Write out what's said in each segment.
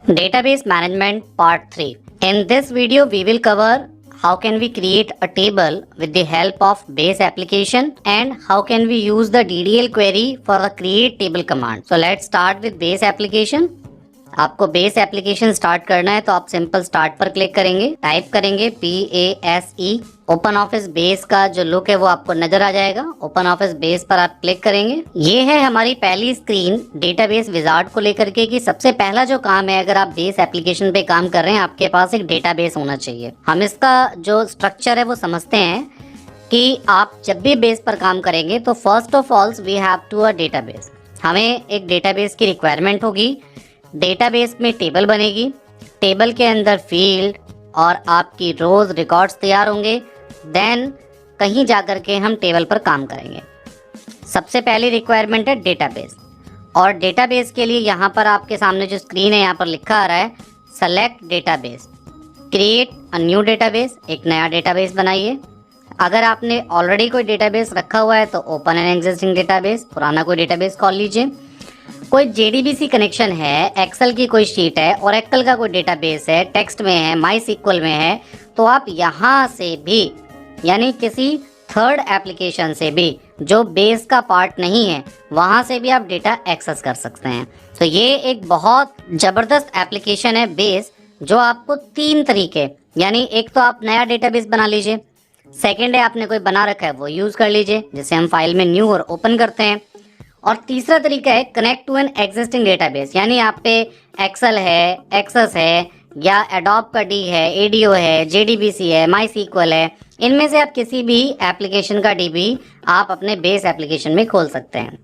Database Management Part 3. In this video, we will cover how can we create a table with the help of base application and how can we use the DDL query for the create table command. So let's start with base application. आपको base application start करना है तो आप simple start पर click करेंगे, type करेंगे PASE। Open office base का जो लुक है वो आपको नजर आ जाएगा। ओपन ऑफिस बेस पर आप क्लिक करेंगे। ये है हमारी पहली स्क्रीन डेटाबेस विजार्ड को लेकर के कि सबसे पहला जो काम है, अगर आप बेस एप्लीकेशन पे काम कर रहे हैं आपके पास एक डेटाबेस होना चाहिए। हम इसका जो स्ट्रक्चर है वो समझते हैं कि आप जब भी बेस पर काम करेंगे तो first of all we have to a database. हमें एक डेटाबेस की रिक्वायरमेंट होगी। डेटाबेस में टेबल बनेगी, टेबल के अंदर फील्ड और आपकी रोज रिकॉर्ड्स तैयार होंगे। देन कहीं जाकर के हम टेबल पर काम करेंगे। सबसे पहली रिक्वायरमेंट है डेटाबेस, और डेटाबेस के लिए यहाँ पर आपके सामने जो स्क्रीन है यहाँ पर लिखा आ रहा है select database, create a new database. एक नया डेटाबेस बनाइए। अगर आपने ऑलरेडी कोई डेटाबेस रखा हुआ है तो ओपन एन एग्जिस्टिंग डेटाबेस, पुराना कोई डेटाबेस खोल लीजिए। कोई JDBC कनेक्शन है, एक्सेल की कोई शीट है, ओरेकल का कोई डेटाबेस है, टेक्स्ट में है, MySQL में है, तो आप यहाँ से भी यानी किसी थर्ड एप्लीकेशन से भी जो बेस का पार्ट नहीं है वहाँ से भी आप डेटा एक्सेस कर सकते हैं। तो ये एक बहुत ज़बरदस्त एप्लीकेशन है बेस, जो आपको तीन तरीके, यानी एक तो आप नया डेटाबेस बना लीजिए, सेकेंड है आपने कोई बना रखा है वो यूज़ कर लीजिए, जिसे हम फाइल में न्यू और ओपन करते हैं, और तीसरा तरीका है connect to an existing database. यानी आप पे एक्सेल है, एक्सेस है, या एडोब का डी है, ADO है, JDBC है, MySQL है, इनमें से आप किसी भी एप्लीकेशन का DB आप अपने बेस एप्लीकेशन में खोल सकते हैं।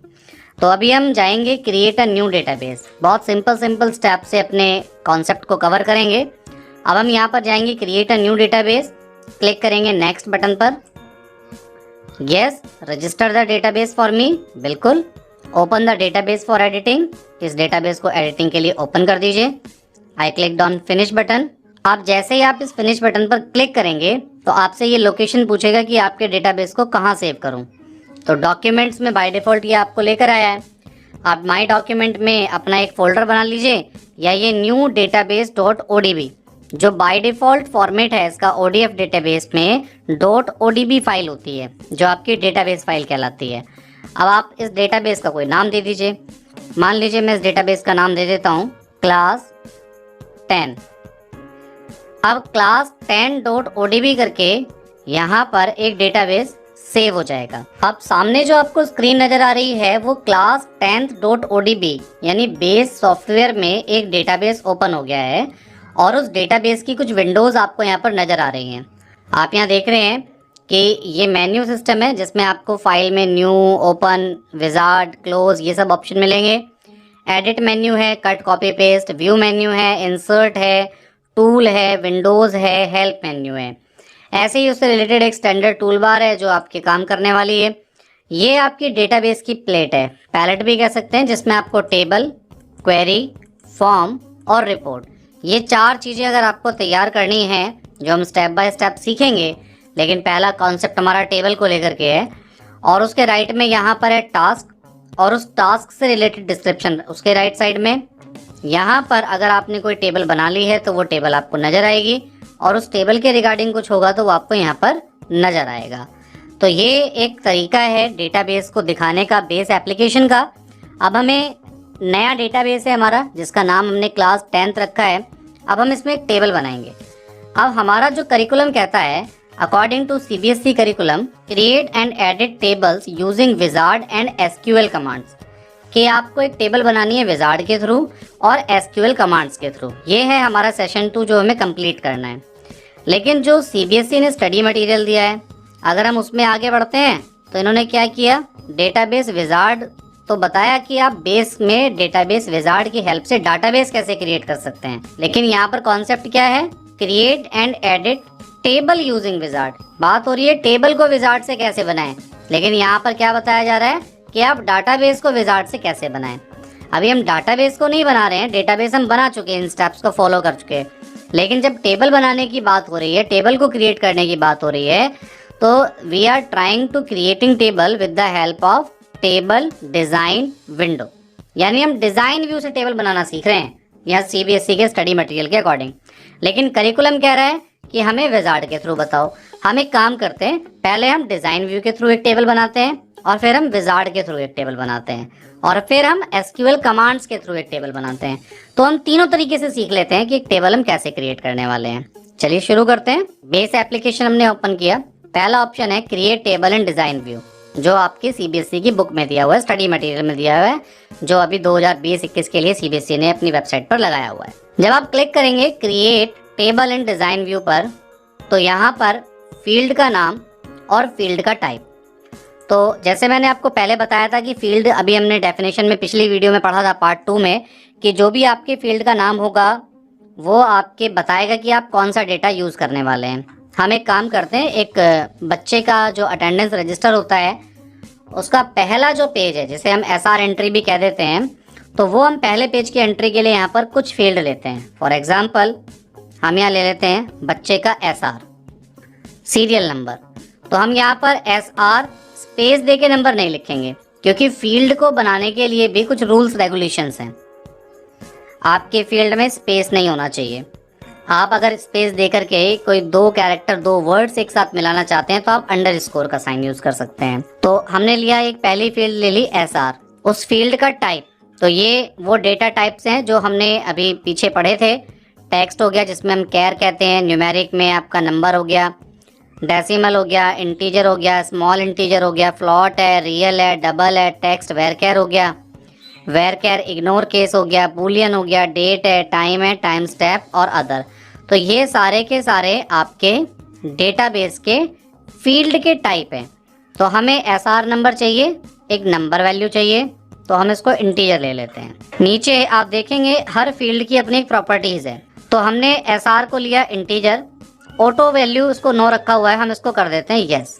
तो अभी हम जाएंगे क्रिएट अ न्यू डेटाबेस। बहुत सिंपल स्टेप से अपने कॉन्सेप्ट को कवर करेंगे। अब हम यहाँ पर जाएंगे create a new database, click करेंगे नेक्स्ट बटन पर। Yes, register the database for me, बिल्कुल। Open the database for editing, इस डेटाबेस को एडिटिंग के लिए ओपन कर दीजिए। I click on finish button. आप जैसे ही आप इस फिनिश बटन पर क्लिक करेंगे तो आपसे ये लोकेशन पूछेगा कि आपके डेटाबेस को कहाँ सेव करूँ। तो डॉक्यूमेंट्स में बाय डिफ़ॉल्ट ये आपको लेकर आया है। आप माई डॉक्यूमेंट में अपना एक फोल्डर बना लीजिए, या ये न्यू डेटाबेस .odb जो बाय डिफ़ॉल्ट फॉर्मेट है इसका ODF डेटाबेस में .odb फाइल होती है, जो आपकी डेटाबेस फाइल कहलाती है। अब आप इस डेटाबेस का कोई नाम दे दीजिए। मान लीजिए मैं इस डेटाबेस का नाम दे देता हूँ क्लास 10। अब क्लास 10.odb करके यहाँ पर एक डेटाबेस सेव हो जाएगा। अब सामने जो आपको स्क्रीन नजर आ रही है वो क्लास 10.odb यानी बेस सॉफ्टवेयर में एक डेटाबेस ओपन हो गया है, और उस डेटाबेस की कुछ विंडोज आपको यहाँ पर नजर आ रही हैं। आप यहाँ देख रहे हैं कि ये मेन्यू सिस्टम है जिसमें आपको फाइल में न्यू, ओपन, विजार्ड, क्लोज ये सब ऑप्शन मिलेंगे। एडिट मेन्यू है, cut copy paste, view menu है, इंसर्ट है, टूल है, विंडोज़ है, हेल्प मेन्यू है। ऐसे ही उससे रिलेटेड एक स्टैंडर्ड टूल बार है जो आपके काम करने वाली है। ये आपकी डेटाबेस की प्लेट है, पैलेट भी कह सकते हैं, जिसमें आपको टेबल, क्वेरी, फॉर्म और रिपोर्ट, ये चार चीज़ें अगर आपको तैयार करनी है जो हम स्टेप बाय स्टेप सीखेंगे। लेकिन पहला कॉन्सेप्ट हमारा टेबल को लेकर के है, और उसके राइट में यहाँ पर है टास्क, और उस टास्क से रिलेटेड डिस्क्रिप्शन उसके राइट साइड में। यहाँ पर अगर आपने कोई टेबल बना ली है तो वो टेबल आपको नज़र आएगी, और उस टेबल के रिगार्डिंग कुछ होगा तो वो आपको यहाँ पर नज़र आएगा। तो ये एक तरीका है डेटाबेस को दिखाने का बेस एप्लीकेशन का। अब हमें नया डेटाबेस है हमारा, जिसका नाम हमने क्लास 10 रखा है। अब हम इसमें एक टेबल बनाएंगे। अब हमारा जो करिकुलम कहता है, according to CBSE curriculum, create and edit tables using wizard and SQL commands, कि आपको एक टेबल बनानी है विजार्ड के थ्रू और SQL कमांड्स के थ्रू। ये है हमारा सेशन 2 जो हमें कंप्लीट करना है। लेकिन जो CBSE ने स्टडी मटेरियल दिया है, अगर हम उसमें आगे बढ़ते हैं तो इन्होंने क्या किया, डेटाबेस विजार्ड तो बताया कि आप बेस में डेटाबेस विजार्ड की हेल्प से डाटाबेस कैसे क्रिएट कर सकते हैं। लेकिन यहाँ पर कॉन्सेप्ट क्या है, create and edit table using wizard. बात हो रही है टेबल को विजार्ड से कैसे बनाएं, लेकिन यहाँ पर क्या बताया जा रहा है कि आप डाटाबेस को विजार्ड से कैसे बनाएं। अभी हम डाटाबेस को नहीं बना रहे हैं, डेटाबेस हम बना चुके हैं, इन स्टेप्स को फॉलो कर चुके हैं। लेकिन जब टेबल बनाने की बात हो रही है, टेबल को क्रिएट करने की बात हो रही है, तो we are trying to creating table with the help of table design window. यानी हम डिजाइन व्यू से टेबल बनाना सीख रहे हैं। या सीबीएसई के स्टडी मटेरियल के अकॉर्डिंग। लेकिन करिकुलम कह रहा है कि हमें विजार्ड के थ्रू बताओ। हम एक काम करते हैं, पहले हम डिजाइन व्यू के थ्रू एक टेबल बनाते हैं और फिर हम विजार्ड के थ्रू एक टेबल बनाते हैं और फिर हम एसक्यूएल कमांड्स के थ्रू एक टेबल बनाते हैं। तो हम तीनों तरीके से सीख लेते हैं कि एक टेबल हम कैसे क्रिएट करने वाले हैं। चलिए शुरू करते हैं। बेस एप्लीकेशन हमने ओपन किया। पहला ऑप्शन है क्रिएट टेबल इन डिजाइन व्यू, जो आपकी सीबीएसई की बुक में दिया हुआ है, स्टडी मटेरियल में दिया हुआ है, जो अभी 2020-21 के लिए सीबीएसई ने अपनी वेबसाइट पर लगाया हुआ है। जब आप क्लिक करेंगे क्रिएट टेबल इन डिजाइन व्यू पर, तो यहाँ पर फील्ड का नाम और फील्ड का टाइप। तो जैसे मैंने आपको पहले बताया था कि फील्ड, अभी हमने डेफिनेशन में पिछली वीडियो में पढ़ा था पार्ट 2 में, कि जो भी आपके फील्ड का नाम होगा वो आपके बताएगा कि आप कौन सा डेटा यूज़ करने वाले हैं। हम एक काम करते हैं, एक बच्चे का जो अटेंडेंस रजिस्टर होता है उसका पहला जो पेज है, जिसे हम एसआर एंट्री भी कह देते हैं, तो वो हम पहले पेज की एंट्री के लिए यहाँ पर कुछ फील्ड लेते हैं। फॉर एग्जाम्पल हम यहाँ ले लेते हैं बच्चे का एसआर, सीरियल नंबर। तो हम यहाँ पर एसआर स्पेस दे के नंबर नहीं लिखेंगे, क्योंकि फील्ड को बनाने के लिए भी कुछ रूल्स रेगुलेशंस हैं। आपके फील्ड में स्पेस नहीं होना चाहिए। आप अगर स्पेस दे करके कोई 2 कैरेक्टर 2 वर्ड्स एक साथ मिलाना चाहते हैं तो आप अंडरस्कोर का साइन यूज कर सकते हैं। तो हमने लिया एक पहली फील्ड ले ली एसआर, उस फील्ड का टाइप, तो ये वो डेटा टाइप्स हैं जो हमने अभी पीछे पढ़े थे। टेक्स्ट हो गया जिसमें हम कैर कहते हैं, न्यूमेरिक में आपका नंबर हो गया, डेसिमल हो गया, इंटीजर हो गया, स्मॉल इंटीजर हो गया, फ्लॉट है, रियल है, डबल है, टेक्स्ट वेरकेर हो गया, वेरकेर इग्नोर केस हो गया, बूलियन हो गया, डेट है, टाइम है, टाइम स्टेप और अदर। तो ये सारे के सारे आपके डेटाबेस के फील्ड के टाइप हैं। तो हमें एसआर नंबर चाहिए, एक नंबर वैल्यू चाहिए, तो हम इसको इंटीजर ले लेते हैं। नीचे आप देखेंगे हर फील्ड की अपनी एक प्रॉपर्टीज है। तो हमने एसआर को लिया इंटीजर, ऑटो वैल्यू इसको 9 रखा हुआ है, हम इसको कर देते हैं यस।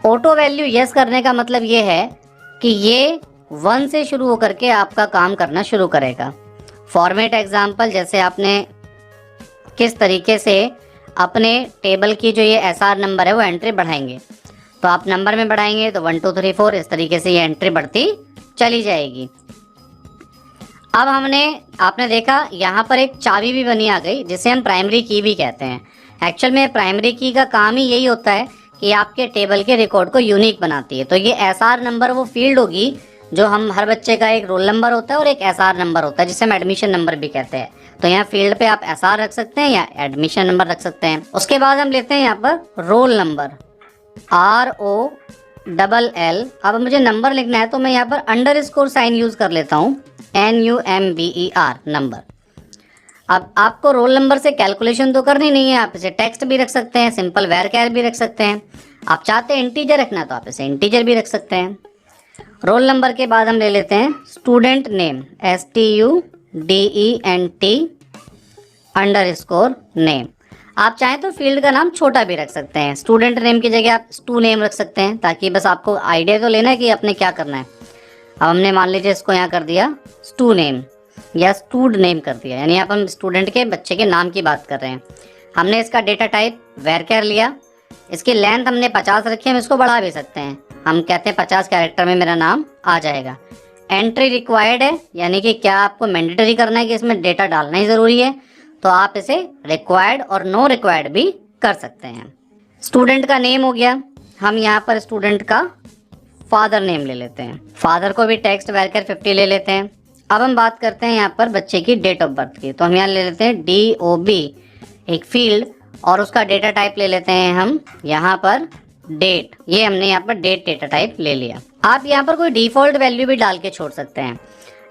ऑटो वैल्यू यस करने का मतलब ये है कि ये 1 से शुरू होकर के आपका काम करना शुरू करेगा। फॉर्मेट एग्जाम्पल, जैसे आपने किस तरीके से अपने टेबल की जो ये एसआर नंबर है वो एंट्री बढ़ाएंगे, तो आप नंबर में बढ़ाएंगे तो 1 2 3 4 इस तरीके से ये एंट्री बढ़ती चली जाएगी। अब आपने देखा यहाँ पर एक चाबी भी बनी आ गई, जिसे हम प्राइमरी की भी कहते हैं। एक्चुअल में प्राइमरी की का काम ही यही होता है कि आपके टेबल के रिकॉर्ड को यूनिक बनाती है। तो ये एसआर नंबर वो फील्ड होगी जो हम, हर बच्चे का एक रोल नंबर होता है और एक एसआर नंबर होता है, जिसे हम एडमिशन नंबर भी कहते हैं। तो यहाँ फील्ड पे आप एसआर रख सकते हैं या एडमिशन नंबर रख सकते हैं। उसके बाद हम लेते हैं यहाँ पर रोल नंबर, ROLL। अब मुझे नंबर लिखना है तो मैं यहाँ पर अंडरस्कोर साइन यूज कर लेता हूँ, NUMBER नंबर। अब आपको रोल नंबर से कैलकुलेशन तो करनी नहीं है, आप इसे टेक्स्ट भी रख सकते हैं, सिंपल वेरकेर भी रख सकते हैं। आप चाहते हैं इंटीजर रखना तो आप इसे इंटीजर भी रख सकते हैं। रोल नंबर के बाद हम ले लेते हैं student name, STUDENT underscore name. आप चाहें तो फील्ड का नाम छोटा भी रख सकते हैं, स्टूडेंट नेम की जगह आप स्टू नेम रख सकते हैं, ताकि बस आपको आइडिया तो लेना है कि आपने क्या करना है। अब हमने मान लीजिए इसको यहाँ कर दिया स्टू नेम या स्टूड नेम कर दिया, यानी आप हम स्टूडेंट के बच्चे के नाम की बात कर रहे हैं। हमने इसका डेटा टाइप वेरकेर लिया, इसकी लेंथ हमने 50 रखी है, हम इसको बढ़ा भी सकते हैं। हम कहते हैं 50 कैरेक्टर में मेरा नाम आ जाएगा। एंट्री रिक्वायर्ड है, यानी कि क्या आपको मैंडेटरी करना है कि इसमें डेटा डालना ही ज़रूरी है, तो आप इसे रिक्वायर्ड और नो रिक्वायर्ड भी कर सकते हैं। स्टूडेंट का नेम हो गया, हम यहाँ पर स्टूडेंट का फादर नेम ले लेते हैं, फादर को भी टेक्स्ट वेरकेर 50 ले लेते हैं। अब हम बात करते हैं यहाँ पर बच्चे की डेट ऑफ बर्थ की, तो हम यहाँ ले लेते हैं DOB एक फील्ड, और उसका डेटा टाइप ले लेते हैं हम यहाँ पर डेट। ये हमने यहाँ पर डेट डेटा टाइप ले लिया। आप यहाँ पर कोई डिफॉल्ट वैल्यू भी डाल के छोड़ सकते हैं।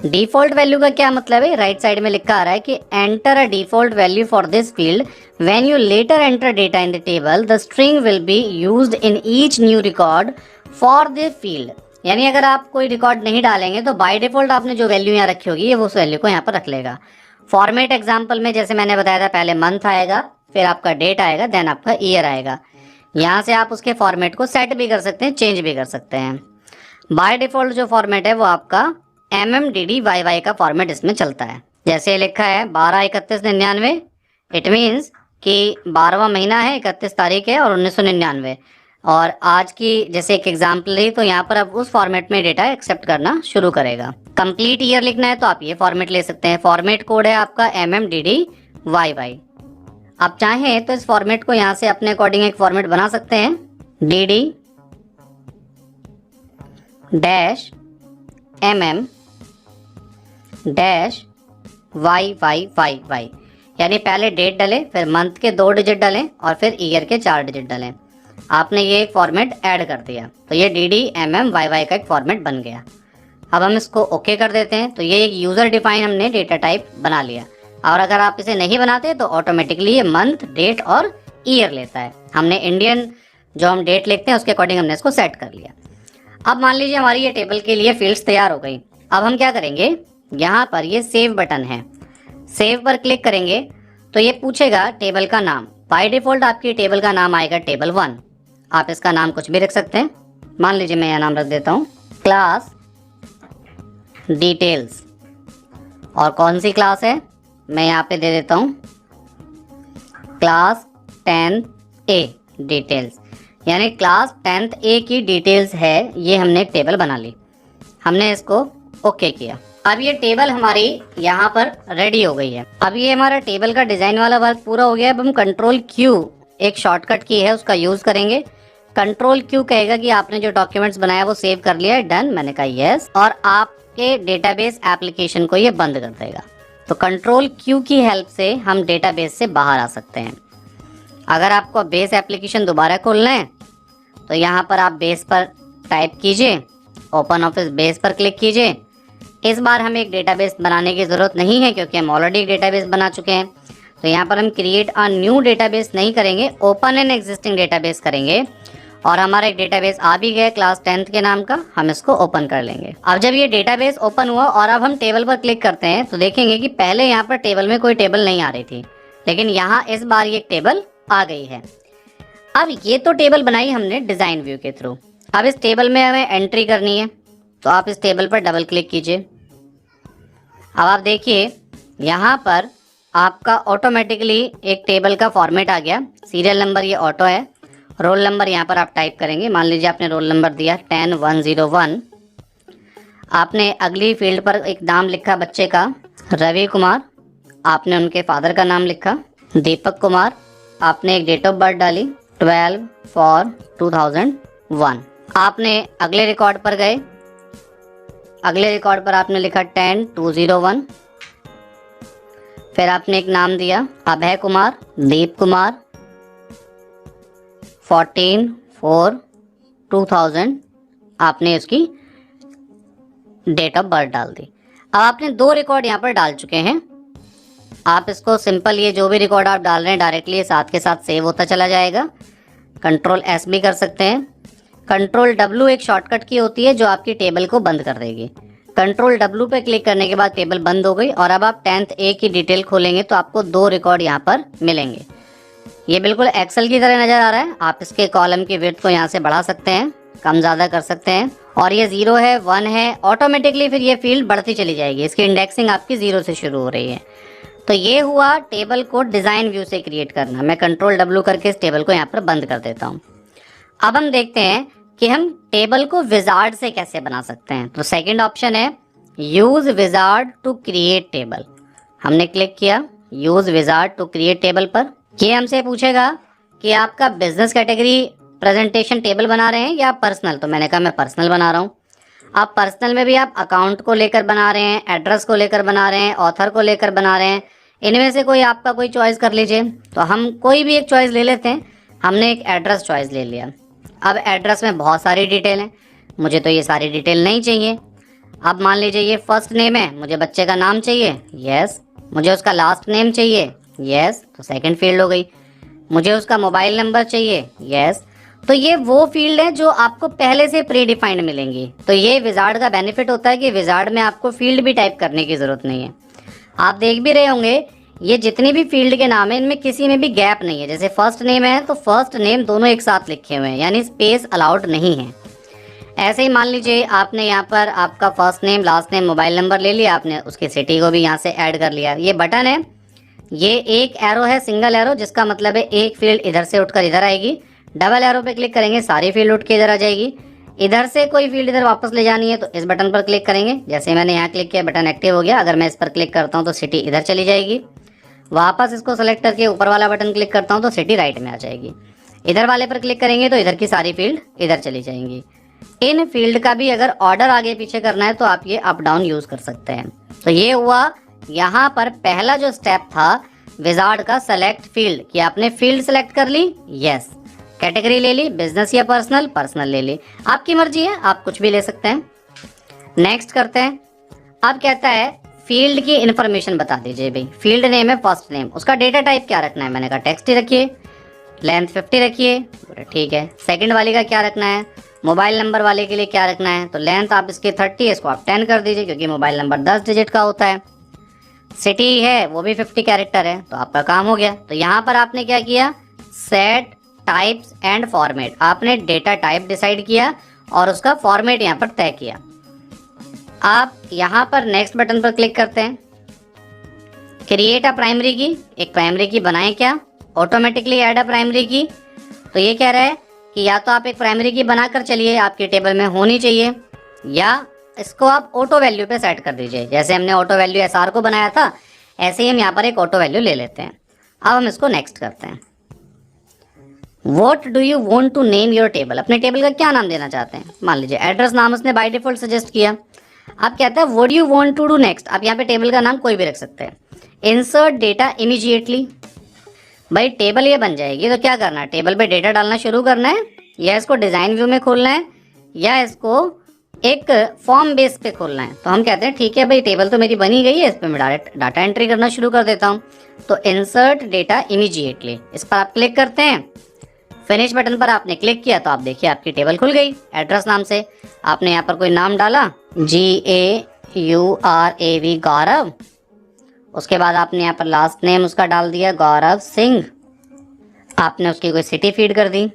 डिफॉल्ट वैल्यू का क्या मतलब है, राइट साइड में लिखा आ रहा है कि enter a default value for this field when you later enter data in the table the string will be used in each new record for the field. यानी अगर आप कोई रिकॉर्ड नहीं डालेंगे तो बाय डिफॉल्ट आपने जो वैल्यू यहाँ रखी होगी वो उस वैल्यू को यहाँ पर रख लेगा। फॉर्मेट एग्जाम्पल में जैसे मैंने बताया था, पहले मंथ आएगा, फिर आपका डेट आएगा, देन आपका ईयर आएगा। यहाँ से आप उसके फॉर्मेट को सेट भी कर सकते हैं, चेंज भी कर सकते हैं। बाय डिफॉल्ट जो फॉर्मेट है वो आपका MMDDYY का फॉर्मेट इसमें चलता है। जैसे लिखा है 12/31/99, इट मीन्स कि 12वां महीना है, 31 तारीख है और 1999। और आज की जैसे एक एग्जाम्पल रही, तो यहाँ पर अब उस फॉर्मेट में डेटा एक्सेप्ट करना शुरू करेगा। कंप्लीट ईयर लिखना है तो आप ये फॉर्मेट ले सकते हैं। फॉर्मेट कोड है आपका MMDDYY। आप चाहें तो इस फॉर्मेट को यहाँ से अपने अकॉर्डिंग एक फॉर्मेट बना सकते हैं, DD dash MM dash YYYY, यानी पहले डेट डालें, फिर मंथ के 2 डिजिट डालें और फिर ईयर के 4 डिजिट डालें। आपने ये एक फॉर्मेट ऐड कर दिया तो ये DD MMYY का एक फॉर्मेट बन गया। अब हम इसको ओके कर देते हैं। तो ये एक यूज़र डिफाइन हमने डेटा टाइप बना लिया। और अगर आप इसे नहीं बनाते तो ऑटोमेटिकली ये मंथ, डेट और ईयर लेता है। हमने इंडियन जो हम डेट लिखते हैं उसके अकॉर्डिंग हमने इसको सेट कर लिया। अब मान लीजिए हमारी ये टेबल के लिए फील्ड्स तैयार हो गई। अब हम क्या करेंगे, यहाँ पर ये सेव बटन है, सेव पर क्लिक करेंगे तो ये पूछेगा टेबल का नाम। बाय डिफॉल्ट आपकी टेबल का नाम आएगा टेबल 1। आप इसका नाम कुछ भी रख सकते हैं। मान लीजिए मैं यह नाम रख देता हूँ क्लास डिटेल्स। और कौन सी क्लास है, मैं यहाँ पे दे देता हूँ क्लास 10th A डिटेल्स, यानी क्लास 10th A की डिटेल्स है। ये हमने एक टेबल बना ली, हमने इसको ओके किया। अब ये टेबल हमारी यहाँ पर रेडी हो गई है। अब ये हमारा टेबल का डिजाइन वाला वर्क पूरा हो गया। अब हम Ctrl+Q एक शॉर्टकट की है उसका यूज करेंगे। Ctrl+Q कहेगा कि आपने जो डॉक्यूमेंट्स बनाया वो सेव कर लिया है, डन। मैंने कहा यस, और आपके डेटाबेस एप्लीकेशन को ये बंद कर देगा। तो Ctrl+Q की हेल्प से हम डेटाबेस से बाहर आ सकते हैं। अगर आपको बेस एप्लीकेशन दोबारा खोलना है तो यहाँ पर आप बेस पर टाइप कीजिए, ओपन ऑफिस बेस पर क्लिक कीजिए। इस बार हमें एक डेटाबेस बनाने की ज़रूरत नहीं है क्योंकि हम ऑलरेडी एक डेटाबेस बना चुके हैं। तो यहाँ पर हम क्रिएट अ न्यू डेटाबेस नहीं करेंगे, ओपन एन एग्जिस्टिंग डेटाबेस करेंगे। और हमारा एक डेटाबेस आ भी गया क्लास 10th के नाम का, हम इसको ओपन कर लेंगे। अब जब ये डेटाबेस ओपन हुआ और अब हम टेबल पर क्लिक करते हैं तो देखेंगे कि पहले यहाँ पर टेबल में कोई टेबल नहीं आ रही थी, लेकिन यहाँ इस बार ये टेबल आ गई है। अब ये तो टेबल बनाई हमने डिज़ाइन व्यू के थ्रू। अब इस टेबल में हमें एंट्री करनी है तो आप इस टेबल पर डबल क्लिक कीजिए। अब आप देखिए यहाँ पर आपका ऑटोमेटिकली एक टेबल का फॉर्मेट आ गया। सीरियल नंबर ये ऑटो है, रोल नंबर यहाँ पर आप टाइप करेंगे। मान लीजिए आपने रोल नंबर दिया 10101। आपने अगली फील्ड पर एक नाम लिखा बच्चे का, रवि कुमार। आपने उनके फादर का नाम लिखा दीपक कुमार। आपने एक डेट ऑफ बर्थ डाली 12/4/2001। आपने अगले रिकॉर्ड पर गए, अगले रिकॉर्ड पर आपने लिखा 10/2/01। फिर आपने एक नाम दिया अभय कुमार, दीप कुमार, 14/4/2000। आपने उसकी डेट ऑफ बर्थ डाल दी। अब आपने 2 रिकॉर्ड यहाँ पर डाल चुके हैं। आप इसको सिंपल ये जो भी रिकॉर्ड आप डाल रहे हैं डायरेक्टली ये साथ के साथ सेव होता चला जाएगा। Ctrl+S भी कर सकते हैं। Ctrl+W एक शॉर्टकट की होती है जो आपकी टेबल को बंद कर देगी। Ctrl+W पे क्लिक करने के बाद टेबल बंद हो गई और अब आप 10th A की डिटेल खोलेंगे तो आपको 2 रिकॉर्ड यहाँ पर मिलेंगे। ये बिल्कुल एक्सेल की तरह नज़र आ रहा है। आप इसके कॉलम की विड्थ को यहाँ से बढ़ा सकते हैं, कम ज़्यादा कर सकते हैं। और ये 0 है, 1 है, ऑटोमेटिकली फिर ये फील्ड बढ़ती चली जाएगी। इसकी इंडेक्सिंग आपकी 0 से शुरू हो रही है। तो ये हुआ टेबल को डिज़ाइन व्यू से क्रिएट करना। मैं Ctrl+W करके इस टेबल को यहाँ पर बंद कर देता हूँ। अब हम देखते हैं कि हम टेबल को विजार्ड से कैसे बना सकते हैं। तो सेकंड ऑप्शन है use wizard to create table. हमने क्लिक किया use wizard to create table पर। ये हमसे पूछेगा कि आपका बिजनेस कैटेगरी प्रेजेंटेशन टेबल बना रहे हैं या पर्सनल। तो मैंने कहा मैं पर्सनल बना रहा हूँ। आप पर्सनल में भी आप अकाउंट को लेकर बना रहे हैं, एड्रेस को लेकर बना रहे हैं, ऑथर को लेकर बना रहे हैं, इनमें से कोई आपका कोई चॉइस कर लीजिए। तो हम कोई भी एक चॉइस ले लेते हैं। हमने एक एड्रेस चॉइस ले लिया। अब एड्रेस में बहुत सारी डिटेल हैं, मुझे तो ये सारी डिटेल नहीं चाहिए। अब मान लीजिए ये फर्स्ट नेम है, मुझे बच्चे का नाम चाहिए, यस। मुझे उसका लास्ट नेम चाहिए, यस, तो सेकंड फील्ड हो गई। मुझे उसका मोबाइल नंबर चाहिए, यस। तो ये वो फील्ड है जो आपको पहले से प्री डिफाइंड मिलेंगी। तो ये विजार्ड का बेनिफिट होता है कि विजार्ड में आपको फील्ड भी टाइप करने की ज़रूरत नहीं है। आप देख भी रहे होंगे ये जितनी भी फील्ड के नाम है इनमें किसी में भी गैप नहीं है। जैसे फर्स्ट नेम है तो फर्स्ट नेम दोनों एक साथ लिखे हुए हैं, यानी स्पेस अलाउड नहीं है। ऐसे ही मान लीजिए आपने यहाँ पर आपका first name, last name, mobile number ले लिया, आपने उसकी सिटी को भी यहाँ से ऐड कर लिया। ये बटन है, ये एक एरो है, सिंगल एरो, जिसका मतलब है एक फील्ड इधर से उठकर इधर आएगी, डबल एरो पे क्लिक करेंगे, सारी फील्ड उठ के इधर आ जाएगी। इधर से कोई फील्ड इधर वापस ले जानी है तो इस बटन पर क्लिक करेंगे। जैसे मैंने यहाँ क्लिक किया, बटन एक्टिव हो गया। अगर मैं इस पर क्लिक करता हूँ तो सिटी इधर चली जाएगी। वापस इसको सेलेक्ट करके ऊपर वाला बटन क्लिक करता हूँ तो सिटी राइट में आ जाएगी। इधर वाले पर क्लिक करेंगे तो इधर की सारी फील्ड इधर चली जाएंगी। इन फील्ड का भी अगर ऑर्डर आगे पीछे करना है तो आप ये अप डाउन यूज कर सकते हैं। तो ये हुआ यहाँ पर पहला जो स्टेप था विजार्ड का, सेलेक्ट फील्ड, कि आपने फील्ड सेलेक्ट कर ली, यस। कैटेगरी ले ली, बिजनेस या पर्सनल, पर्सनल ले ली, आपकी मर्जी है, आप कुछ भी ले सकते हैं। नेक्स्ट करते हैं। अब कहता है फील्ड की इंफॉर्मेशन बता दीजिए भाई। फील्ड नेम है फर्स्ट नेम, उसका डेटा टाइप क्या रखना है? मैंने कहा टेक्स्ट ही रखिए। लेंथ 50 रखिए, ठीक है। सेकंड वाले का क्या रखना है? मोबाइल नंबर वाले के लिए क्या रखना है? तो लेंथ आप इसकी 30 है, इसको आप 10 कर दीजिए क्योंकि मोबाइल नंबर 10 डिजिट का होता है। सिटी है वो भी 50 कैरेक्टर है, तो आपका काम हो गया। तो यहाँ पर आपने क्या किया? सेट टाइप्स एंड फॉर्मेट, आपने डेटा टाइप डिसाइड किया और उसका फॉर्मेट यहाँ पर तय किया। आप यहाँ पर नेक्स्ट बटन पर क्लिक करते हैं। क्रिएट अ प्राइमरी की, एक प्राइमरी की बनाएं क्या? ऑटोमेटिकली ऐड अ प्राइमरी की। तो ये कह रहा है कि या तो आप एक प्राइमरी की बनाकर चलिए, आपके टेबल में होनी चाहिए, या इसको आप ऑटो वैल्यू पे सेट कर दीजिए। जैसे हमने ऑटो वैल्यू एसआर को बनाया था, ऐसे ही हम यहाँ पर एक ऑटो वैल्यू ले लेते हैं। अब हम इसको नेक्स्ट करते हैं। What do you want to name your table? अपने टेबल का क्या नाम देना चाहते हैं? मान लीजिए एड्रेस नाम उसने बाय डिफॉल्ट सजेस्ट किया। आप कहते हैं what do you want to do next? आप यहाँ पे टेबल का नाम कोई भी रख सकते हैं। इंसर्ट डेटा इमीडिएटली, भाई टेबल ये बन जाएगी तो क्या करना है? टेबल पे डेटा डालना शुरू करना है, या इसको डिजाइन व्यू में खोलना है, या इसको एक फॉर्म बेस पे खोलना है। तो हम कहते हैं ठीक है भाई, टेबल तो मेरी बनी गई है, इस पर मैं डायरेक्ट डाटा एंट्री करना शुरू कर देता हूँ। तो इंसर्ट डेटा इमीडिएटली, इस पर आप क्लिक करते हैं। फिनिश बटन पर आपने क्लिक किया तो आप देखिए आपकी टेबल खुल गई। एड्रेस नाम से आपने यहाँ पर कोई नाम डाला, GAURAV गौरव। उसके बाद आपने यहाँ पर लास्ट नेम उसका डाल दिया गौरव सिंह। आपने उसकी कोई सिटी फीड कर दी,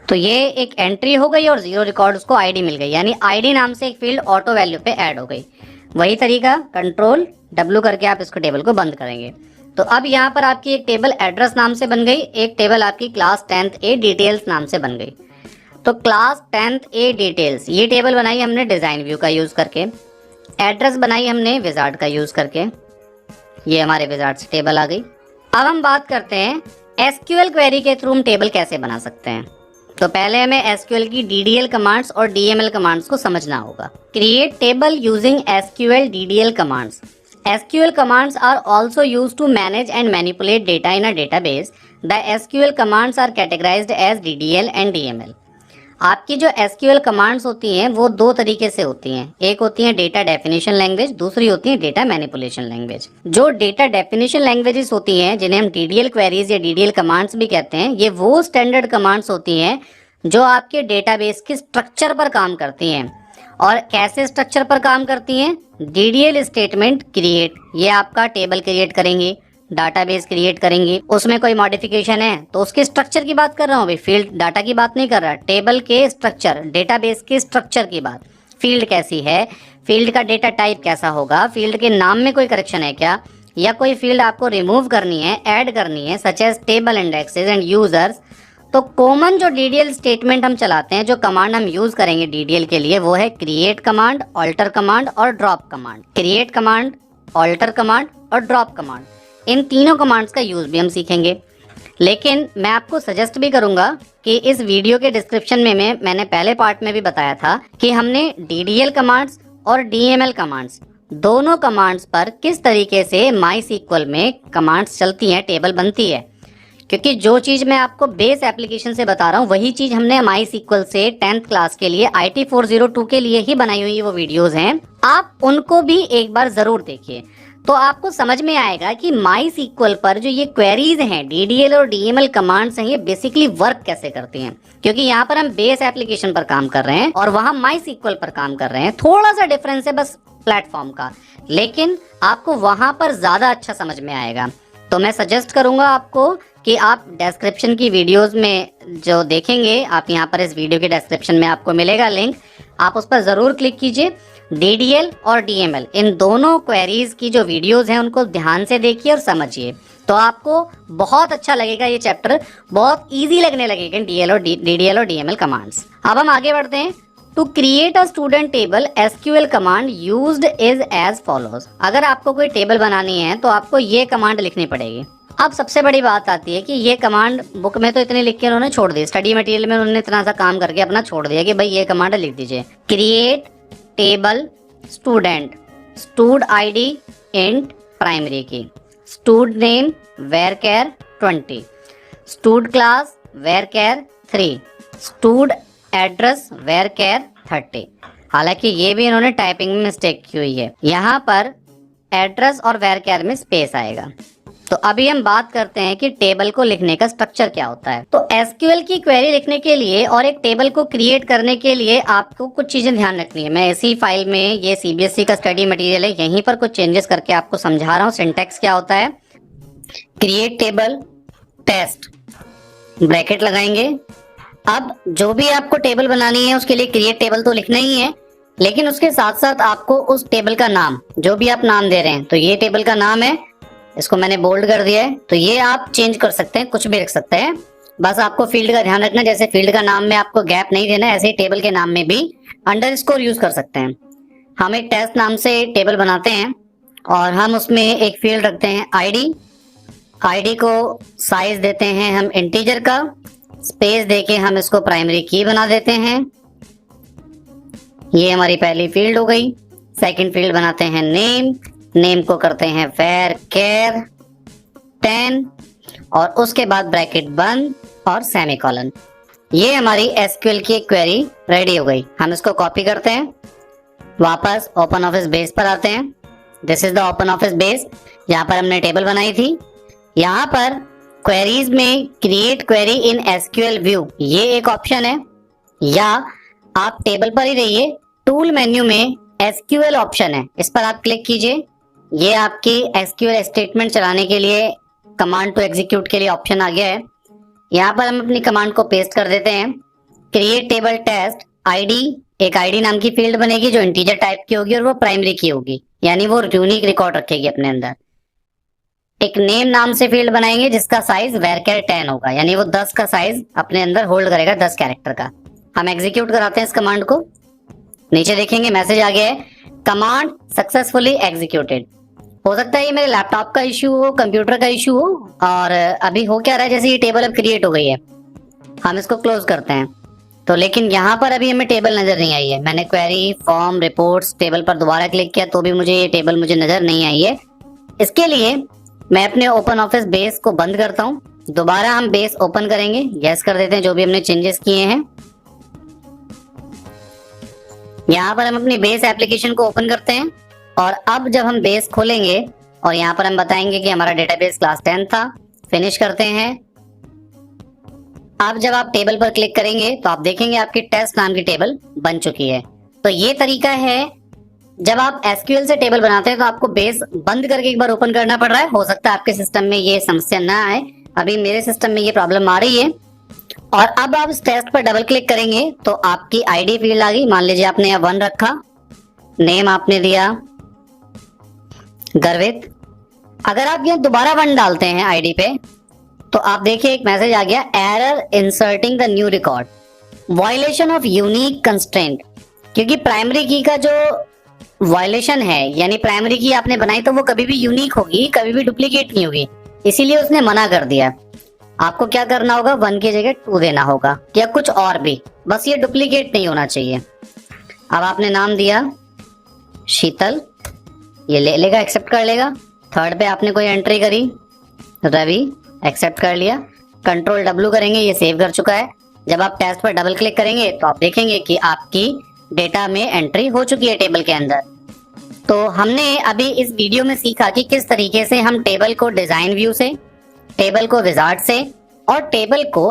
तो ये एक एंट्री हो गई और जीरो रिकॉर्ड उसको आईडी मिल गई, यानी आईडी नाम से एक फील्ड ऑटो वैल्यू पे ऐड हो गई। वही तरीका कंट्रोल W करके आप इसको टेबल को बंद करेंगे। तो अब यहाँ पर आपकी एक टेबल एड्रेस नाम से बन गई, एक टेबल आपकी क्लास 10th A डिटेल्स नाम से बन गई। तो क्लास 10th A डिटेल्स ये टेबल बनाई हमने डिजाइन व्यू का यूज करके, एड्रेस बनाई हमने विजार्ड का यूज करके, ये हमारे विजार्ड से टेबल आ गई। अब हम बात करते हैं SQL क्वेरी के थ्रू हम टेबल कैसे बना सकते हैं। तो पहले हमें SQL की DDL कमांड्स और DML कमांड्स को समझना होगा। Create table using SQL DDL commands. SQL commands are also used to manage and manipulate data in a database. The SQL commands are categorized as DDL and DML. आपकी जो SQL commands होती हैं वो दो तरीके से होती हैं। एक होती है डेटा डेफिनेशन लैंग्वेज, दूसरी होती है डेटा मैनिपुलेशन लैंग्वेज। जो डेटा डेफिनेशन लैंग्वेजेस होती हैं जिन्हें हम DDL क्वेरीज या DDL कमांड्स भी कहते हैं, ये वो स्टैंडर्ड कमांड्स होती हैं जो आपके डेटाबेस के स्ट्रक्चर पर काम करती हैं। और कैसे स्ट्रक्चर पर काम करती हैं? DDL स्टेटमेंट क्रिएट, ये आपका टेबल क्रिएट करेंगे, डाटाबेस क्रिएट करेंगे, उसमें कोई मॉडिफिकेशन है तो उसके स्ट्रक्चर की बात कर रहा हूँ भाई, फील्ड डाटा की बात नहीं कर रहा। टेबल के स्ट्रक्चर, डेटाबेस के स्ट्रक्चर की बात। फील्ड कैसी है, फील्ड का डेटा टाइप कैसा होगा, फील्ड के नाम में कोई करेक्शन है क्या, या कोई फील्ड आपको रिमूव करनी है, ऐड करनी है, such as table indexes and users. तो कॉमन जो DDL स्टेटमेंट हम चलाते हैं, जो कमांड हम यूज करेंगे DDL के लिए, वो है क्रिएट कमांड, ऑल्टर कमांड और drop command. Create command, alter command और ड्रॉप कमांड, इन तीनों कमांड्स का यूज भी हम सीखेंगे। लेकिन मैं आपको सजेस्ट भी करूंगा कि इस वीडियो के डिस्क्रिप्शन में मैंने पहले पार्ट में भी बताया था कि हमने DDL कमांड्स और DML कमांड्स, दोनों कमांड्स पर किस तरीके से MySQL में कमांड्स चलती हैं, टेबल बनती है। क्योंकि जो चीज मैं आपको बेस एप्लीकेशन से बता रहा हूँ वही चीज हमने MySQL से 10th क्लास के लिए IT 402 के लिए ही बनाई हुई वो वीडियोस हैं, आप उनको भी एक बार जरूर देखिए। तो आपको समझ में आएगा कि MySQL पर जो ये क्वेरीज हैं, DDL और DML कमांड्स हैं, ये बेसिकली वर्क कैसे करती हैं। क्योंकि यहाँ पर हम बेस एप्लीकेशन पर काम कर रहे हैं और वहाँ MySQL पर काम कर रहे हैं। थोड़ा सा डिफरेंस है बस प्लेटफॉर्म का, लेकिन आपको वहाँ पर ज्यादा अच्छा समझ में आएगा। तो मैं सजेस्ट करूंगा आपको कि आप डिस्क्रिप्शन की वीडियोस में जो देखेंगे, आप यहाँ पर इस वीडियो के डिस्क्रिप्शन में आपको मिलेगा लिंक, आप उस पर ज़रूर क्लिक कीजिए। DDL और DML इन दोनों क्वेरीज की जो वीडियोस हैं उनको ध्यान से देखिए और समझिए, तो आपको बहुत अच्छा लगेगा। ये चैप्टर बहुत इजी लगने लगेगा DDL और DML कमांड्स। अब हम आगे बढ़ते हैं। To create a student table SQL command used is as follows. अगर आपको कोई टेबल बनानी है तो आपको ये कमांड लिखनी पड़ेगी। अब सबसे बड़ी बात आती है कि ये कमांड बुक में तो इतने लिख के उन्होंने छोड़ दी, स्टडी मटेरियल में उन्होंने इतना सा काम करके अपना छोड़ दिया कि भाई ये कमांड लिख दीजिए। Create table student, stud ID int primary key, stud name varchar 20, stud class varchar 3, stud address varchar 30। हालांकि ये भी इन्होंने टाइपिंग में मिस्टेक की हुई है, यहाँ पर एड्रेस और varchar में स्पेस आएगा। तो अभी हम बात करते हैं कि टेबल को लिखने का स्ट्रक्चर क्या होता है। तो SQL की क्वेरी लिखने के लिए और एक टेबल को क्रिएट करने के लिए आपको कुछ चीजें ध्यान रखनी है। मैं इसी फाइल में, ये CBSE का स्टडी मटेरियल है, यहीं पर कुछ चेंजेस करके आपको समझा रहा हूँ। सिंटैक्स क्या होता है, क्रिएट टेबल टेस्ट, ब्रैकेट लगाएंगे। अब जो भी आपको टेबल बनानी है उसके लिए क्रिएट टेबल तो लिखना ही है, लेकिन उसके साथ साथ आपको उस टेबल का नाम, जो भी आप नाम दे रहे हैं, तो ये टेबल का नाम है, इसको मैंने बोल्ड कर दिया है, तो ये आप चेंज कर सकते हैं, कुछ भी रख सकते हैं। बस आपको फील्ड का ध्यान रखना, जैसे फील्ड का नाम में आपको गैप नहीं देना, ऐसे ही टेबल के नाम में भी अंडरस्कोर यूज कर सकते हैं। हम एक टेस्ट नाम से टेबल बनाते हैं और हम उसमें एक फील्ड रखते हैं ID को साइज देते हैं हम इंटीजर का, स्पेस देके हम इसको प्राइमरी की बना देते हैं। ये हमारी पहली फील्ड हो गई। सेकंड फील्ड बनाते हैं नेम को करते हैं varchar 10 और उसके बाद ब्रैकेट बंद और सेमीकोलन। ये हमारी SQL की एक क्वेरी रेडी हो गई। हम इसको कॉपी करते हैं, वापस ओपन ऑफिस बेस पर आते हैं। This is the open office base, यहाँ पर हमने टेबल बनाई थी। यहाँ पर क्वेरीज में create query in SQL view ये एक ऑप्शन है, या आप टेबल पर ही रहिए, टूल मेन्यू में SQL ऑप्शन है, इस पर आप क्लिक कीजिए। ये आपकी SQL स्टेटमेंट चलाने के लिए, कमांड टू एग्जीक्यूट के लिए ऑप्शन आ गया है। यहाँ पर हम अपनी कमांड को पेस्ट कर देते हैं। क्रिएट टेबल टेस्ट ID, एक ID नाम की फील्ड बनेगी जो इंटीजर टाइप की होगी और वो प्राइमरी की होगी, यानी वो यूनिक रिकॉर्ड रखेगी अपने अंदर। एक नेम नाम से फील्ड बनाएंगे जिसका साइज varchar 10 होगा, यानी वो 10 का साइज अपने अंदर होल्ड करेगा, 10 कैरेक्टर का। हम एग्जीक्यूट कराते हैं इस कमांड को, नीचे देखेंगे मैसेज आ गया है, कमांड सक्सेसफुली एग्जीक्यूटेड। हो सकता है ये मेरे लैपटॉप का इश्यू हो, कंप्यूटर का इश्यू हो, और अभी हो क्या रहा है, जैसे ये टेबल अब क्रिएट हो गई है, हम इसको क्लोज करते हैं तो, लेकिन यहाँ पर अभी हमें टेबल नजर नहीं आई है। मैंने क्वेरी फॉर्म रिपोर्ट्स टेबल पर दोबारा क्लिक किया तो भी मुझे ये टेबल मुझे नजर नहीं आई है। इसके लिए मैं अपने ओपन ऑफिस बेस को बंद करता हूँ, दोबारा हम बेस ओपन करेंगे, यस कर देते हैं जो भी हमने चेंजेस किए हैं। यहाँ पर हम अपनी बेस एप्लीकेशन को ओपन करते हैं और अब जब हम बेस खोलेंगे और यहाँ पर हम बताएंगे कि हमारा डेटाबेस क्लास 10 था, फिनिश करते हैं। अब जब आप टेबल पर क्लिक करेंगे तो आप देखेंगे आपकी टेस्ट नाम की टेबल बन चुकी है। तो ये तरीका है, जब आप SQL से टेबल बनाते हैं तो आपको बेस बंद करके एक बार ओपन करना पड़ रहा है। हो सकता है आपके सिस्टम में ये समस्या ना आए, अभी मेरे सिस्टम में ये प्रॉब्लम आ रही है। और अब आप इस टेस्ट पर डबल क्लिक करेंगे तो आपकी ID फील्ड आ गई। मान लीजिए आपने यहाँ 1 रखा, नेम आपने दिया गर्वित। अगर आप यहाँ दोबारा 1 डालते हैं ID पे तो आप देखिए एक मैसेज आ गया, error inserting the new record, violation of unique constraint. क्योंकि प्राइमरी की का जो वायलेशन है, यानी प्राइमरी की आपने बनाई तो वो कभी भी यूनिक होगी, कभी भी डुप्लीकेट नहीं होगी, इसीलिए उसने मना कर दिया। आपको क्या करना होगा, 1 की जगह 2 देना होगा या कुछ और भी, बस ये डुप्लीकेट नहीं होना चाहिए। अब आपने नाम दिया शीतल, ये ले लेगा, एक्सेप्ट कर लेगा। थर्ड पे आपने कोई एंट्री करी रवि, एक्सेप्ट कर लिया। कंट्रोल W करेंगे, ये सेव कर चुका है। जब आप टेस्ट पर डबल क्लिक करेंगे तो आप देखेंगे कि आपकी डेटा में एंट्री हो चुकी है टेबल के अंदर। तो हमने अभी इस वीडियो में सीखा कि किस तरीके से हम टेबल को डिजाइन व्यू से, टेबल को विजार्ड से और टेबल को